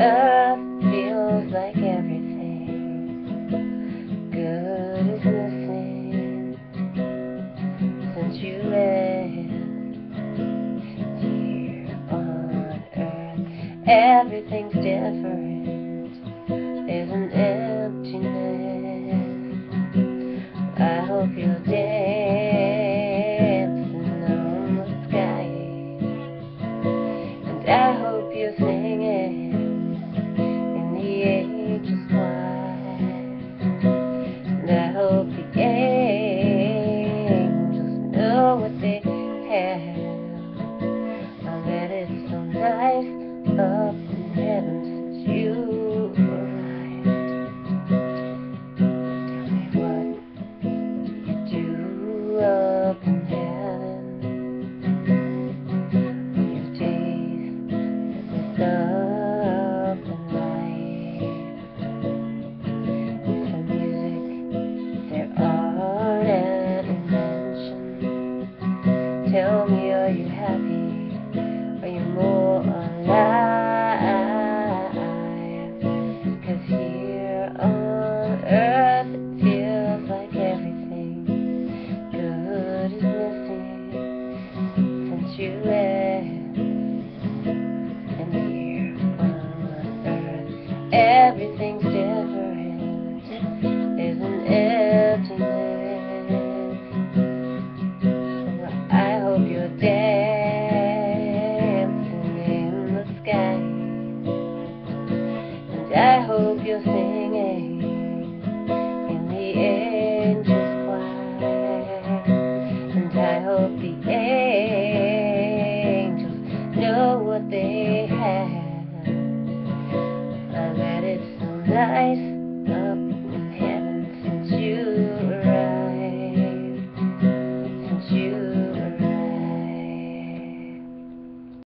earth feels like everything good is missing since you left. Here on earth, everything's different. There's an emptiness. I hope you're dancing on the sky, and I hope you're singing in the angel's choir, and I hope the angels know what they have. I bet it's so nice up in heaven since you arrived. Tell me what you do up in heaven on your days that up in life. And for music, there art and invention. Tell me, are you happy? Are you more alive? 'Cause here on earth it feels like everything good is missing since you left. And here on earth everything's different. There's an emptiness. So I hope you're and I hope you're singing in the angel's choir, and I hope the angels know what they have. I bet it's so nice